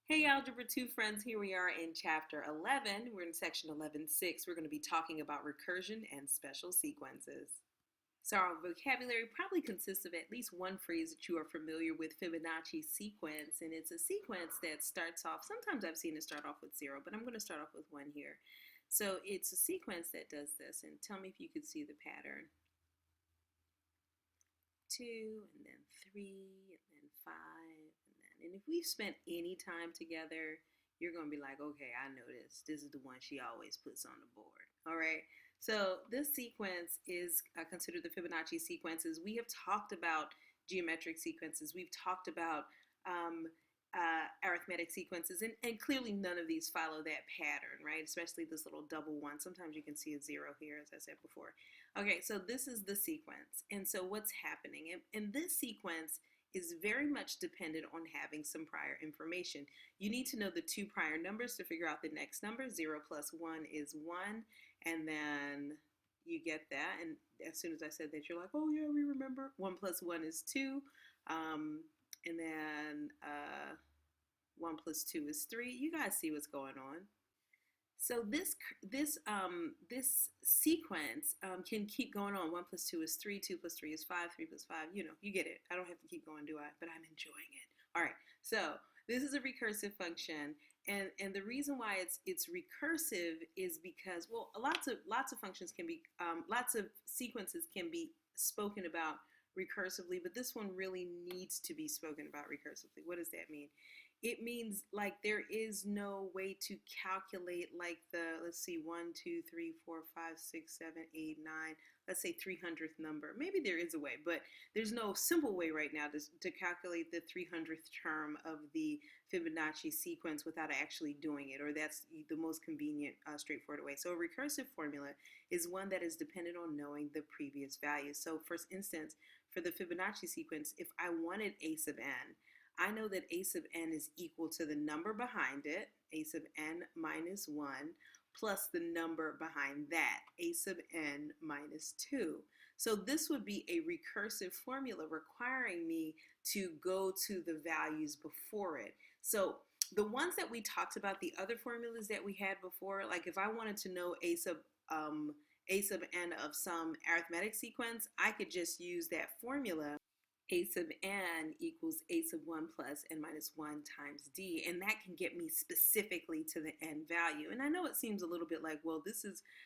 Hey Algebra 2 friends, here we are in chapter 11. We're in section 11.6. We're going to be talking about recursion and special sequences. So our vocabulary probably consists of at least one phrase that you are familiar with, Fibonacci sequence, and it's a sequence that starts off, sometimes I've seen it start off with 0, but I'm going to start off with 1 here. So it's a sequence that does this, and tell me if you could see the pattern. 2, and then 3, and then 5, and if we've spent any time together, you're going to be like, okay, I know this. This is the one she always puts on the board. All right. So this sequence is considered the Fibonacci sequences. We have talked about geometric sequences. We've talked about arithmetic sequences, and clearly none of these follow that pattern, right? Especially this little double one. Sometimes you can see a 0 here, as I said before. Okay, so this is the sequence. And so what's happening? And this sequence is very much dependent on having some prior information. You need to know the two prior numbers to figure out the next number. 0 plus 1 is 1, and then you get that. And as soon as I said that, you're like, oh yeah, we remember. 1 plus 1 is 2, and then 1 plus 2 is 3. You guys see what's going on. So this sequence can keep going on. 1 plus 2 is 3, 2 plus 3 is 5, 3 plus 5. You know, you get it. I don't have to keep going, do I? But I'm enjoying it. All right. So this is a recursive function, and the reason why it's recursive is because, well, lots of functions can be lots of sequences can be spoken about recursively, but this one really needs to be spoken about recursively. What does that mean? It means like there is no way to calculate like the, let's see, 1, 2, 3, 4, 5, 6, 7, 8, 9, let's say 300th number. Maybe there is a way, but there's no simple way right now to calculate the 300th term of the Fibonacci sequence without actually doing it, or that's the most convenient, straightforward way. So a recursive formula is one that is dependent on knowing the previous value. So for instance, for the Fibonacci sequence, if I wanted a sub n, I know that a sub n is equal to the number behind it, a sub n minus 1, plus the number behind that, a sub n minus 2. So this would be a recursive formula requiring me to go to the values before it. So the ones that we talked about, the other formulas that we had before, like if I wanted to know a sub n of some arithmetic sequence, I could just use that formula. A sub n equals a sub 1 plus n minus 1 times d, and that can get me specifically to the n value. And I know it seems a little bit like, well,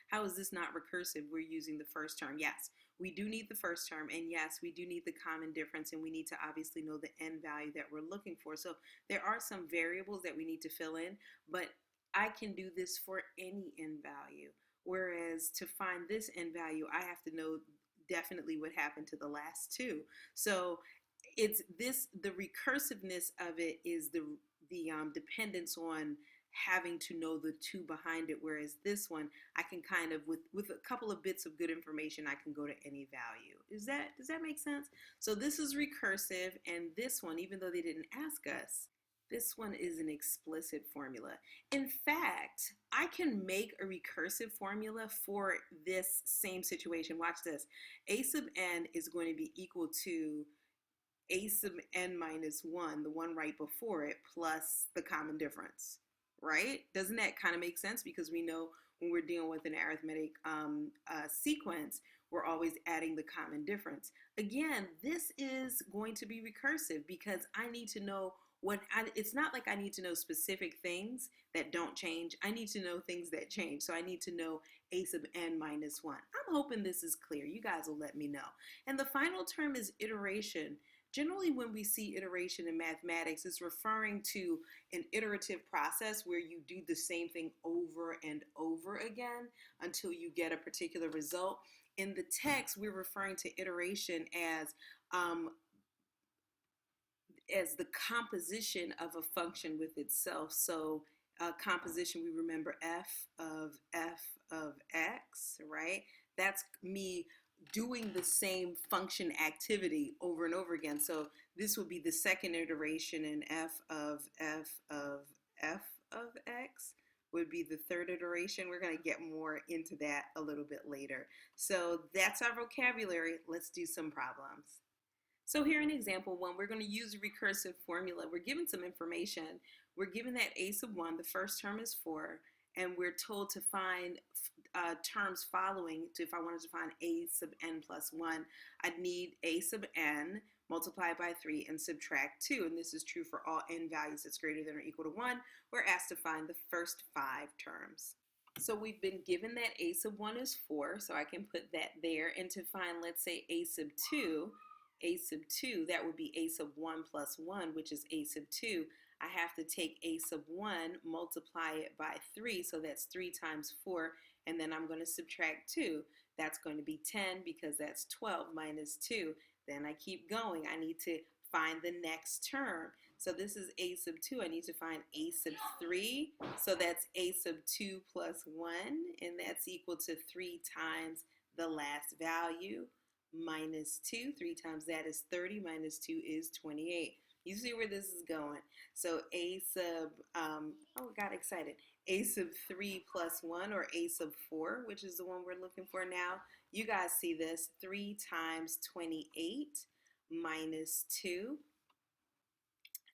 how is this not recursive? We're using the first term. Yes, we do need the first term, and yes, we do need the common difference, and we need to obviously know the n value that we're looking for. So there are some variables that we need to fill in, but I can do this for any n value. Whereas to find this n value, I have to know definitely what happened to the last two. So it's the recursiveness of it is the dependence on having to know the two behind it, whereas this one I can kind of with a couple of bits of good information I can go to any value. Does that make sense? So this is recursive, and this one, even though they didn't ask us, this one is an explicit formula. In fact, I can make a recursive formula for this same situation. Watch this. A sub n is going to be equal to a sub n minus 1, the one right before it, plus the common difference, right? Doesn't that kind of make sense? Because we know when we're dealing with an arithmetic sequence, we're always adding the common difference. Again, this is going to be recursive because I need to know it's not like I need to know specific things that don't change. I need to know things that change. So I need to know a sub n minus 1. I'm hoping this is clear. You guys will let me know. And the final term is iteration. Generally, when we see iteration in mathematics, it's referring to an iterative process where you do the same thing over and over again until you get a particular result. In the text, we're referring to iteration as the composition of a function with itself. So composition, we remember f of x, right? That's me doing the same function activity over and over again. So this would be the second iteration, and f of x would be the third iteration. We're going to get more into that a little bit later. So that's our vocabulary. Let's do some problems. So here in example 1, we're going to use a recursive formula. We're given some information. we're given that a sub 1, the first term is 4, and we're told to find terms following. If I wanted to find a sub n plus 1, I'd need a sub n multiplied by 3 and subtract 2. And this is true for all n values that's greater than or equal to 1. We're asked to find the first 5 terms. So we've been given that a sub 1 is 4, so I can put that there. And to find, let's say, a sub 2, that would be a sub 1 plus 1, which is a sub 2. I have to take a sub 1, multiply it by 3, so that's 3 times 4, and then I'm going to subtract 2. That's going to be 10 because that's 12 minus 2. Then I keep going. I need to find the next term. So this is a sub 2. I need to find a sub 3. So that's a sub 2 plus 1, and that's equal to 3 times the last value minus 2. 3 times that is 30, minus 2 is 28. You see where this is going. So a sub, oh, got excited. A sub 3 plus 1, or a sub 4, which is the one we're looking for now. You guys see this. 3 times 28 minus 2.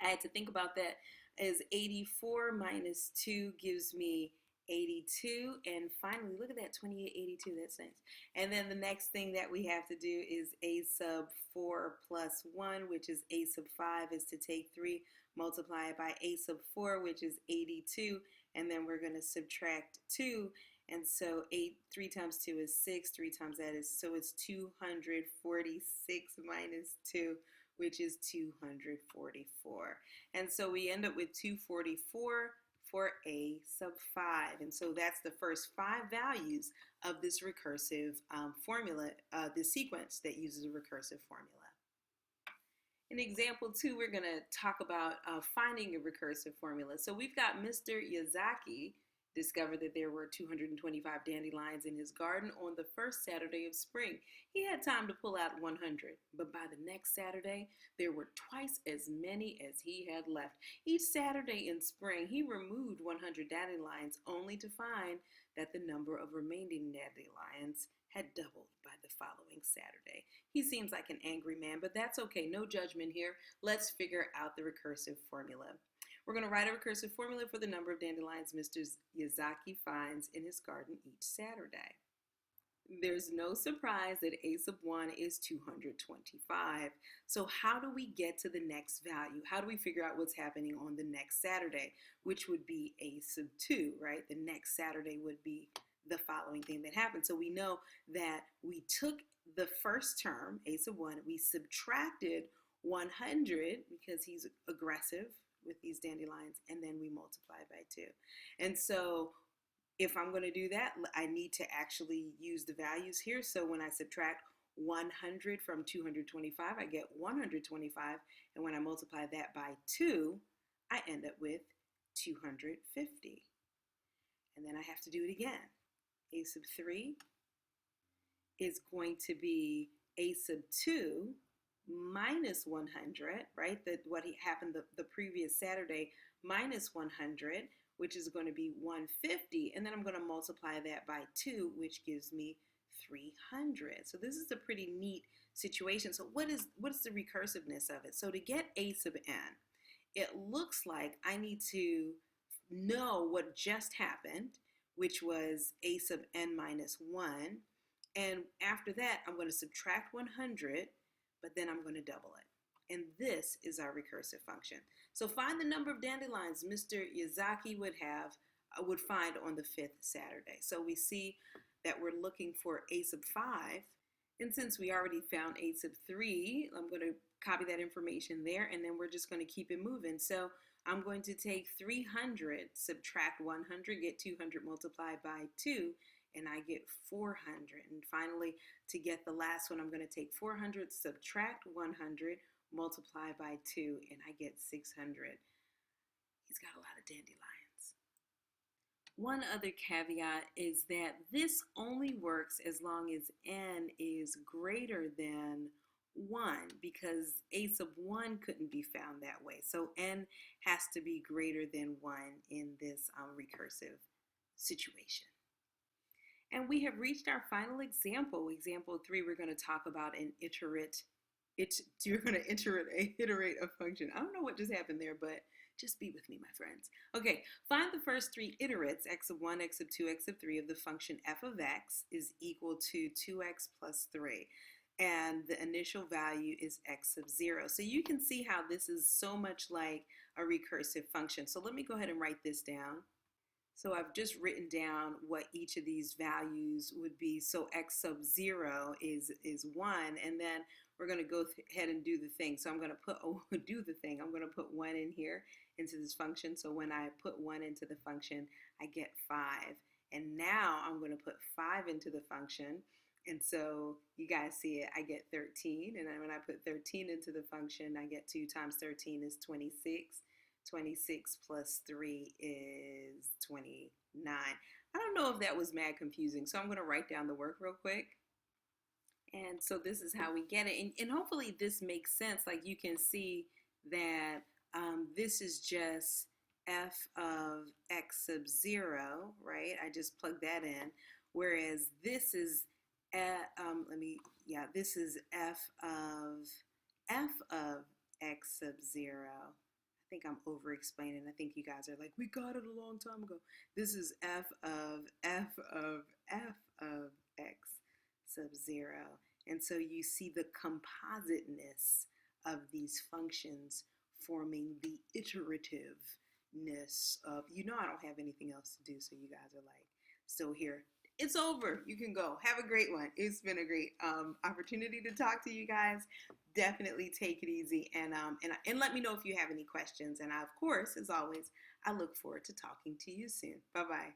I had to think about that, as 84 minus 2 gives me 82. And finally, look at that, 28, 82, that's nice. And then the next thing that we have to do is a sub 4 plus 1, which is a sub 5, is to take 3, multiply it by a sub 4, which is 82, and then we're going to subtract 2. And so 3 times 2 is 6, 3 times that is, so it's 246 minus 2, which is 244. And so we end up with 244 for a sub 5. And so that's the first 5 values of this recursive formula, the sequence that uses a recursive formula. In example 2, we're going to talk about finding a recursive formula. So we've got Mr. Yazaki discovered that there were 225 dandelions in his garden on the first Saturday of spring. He had time to pull out 100, but by the next Saturday, there were twice as many as he had left. Each Saturday in spring, he removed 100 dandelions, only to find that the number of remaining dandelions had doubled by the following Saturday. He seems like an angry man, but that's okay. No judgment here. Let's figure out the recursive formula. We're going to write a recursive formula for the number of dandelions Mr. Yazaki finds in his garden each Saturday. There's no surprise that a sub 1 is 225. So how do we get to the next value? How do we figure out what's happening on the next Saturday, which would be a sub 2, right? The next Saturday would be the following thing that happened. So we know that we took the first term, a sub 1, we subtracted 100 because he's aggressive with these dandelions, and then we multiply by 2. And so if I'm going to do that, I need to actually use the values here. So when I subtract 100 from 225, I get 125, and when I multiply that by 2, I end up with 250. And then I have to do it again. A sub 3 is going to be a sub 2 minus 100, right? What happened the previous Saturday, minus 100, which is going to be 150. And then I'm going to multiply that by 2, which gives me 300. So this is a pretty neat situation. So what is the recursiveness of it? So to get a sub n, it looks like I need to know what just happened, which was a sub n minus 1. And after that, I'm going to subtract 100, but then I'm going to double it. And this is our recursive function. So find the number of dandelions Mr. Yazaki would find on the 5th Saturday. So we see that we're looking for a sub 5. And since we already found a sub 3, I'm going to copy that information there, and then we're just going to keep it moving. So I'm going to take 300, subtract 100, get 200 multiplied by 2, and I get 400. And finally, to get the last one, I'm going to take 400, subtract 100, multiply by 2, and I get 600. He's got a lot of dandelions. One other caveat is that this only works as long as n is greater than 1, because a sub 1 couldn't be found that way. So n has to be greater than 1 in this recursive situation. And we have reached our final example. Example 3, we're going to talk about an iterate. You're going to iterate a function. I don't know what just happened there, but Just be with me, my friends. Okay, find the first three iterates, x sub 1, x sub 2, x sub 3 of the function f of x is equal to 2x plus 3. And the initial value is x sub 0. So you can see how this is so much like a recursive function. So let me go ahead and write this down. So I've just written down what each of these values would be. So x sub 0 is 1, and then we're going to go ahead and do the thing. So I'm going to put do the thing. I'm going to put 1 in here into this function. So when I put 1 into the function, I get 5. And now I'm going to put 5 into the function. And so you guys see it, I get 13. And then when I put 13 into the function, I get 2 times 13 is 26. 26 plus 3 is 29. I don't know if that was mad confusing, so I'm going to write down the work real quick. And so this is how we get it. And hopefully this makes sense. Like you can see that this is just f of x sub 0, right? I just plugged that in. Whereas this is, this is f of x sub 0. I think I'm over explaining. I think you guys are like, we got it a long time ago. This is f of x sub 0. And so you see the compositeness of these functions forming the iterativeness of, I don't have anything else to do, so you guys are like, still here. It's over. You can go. Have a great one. It's been a great opportunity to talk to you guys. Definitely take it easy and let me know if you have any questions. And of course, as always, I look forward to talking to you soon. Bye-bye.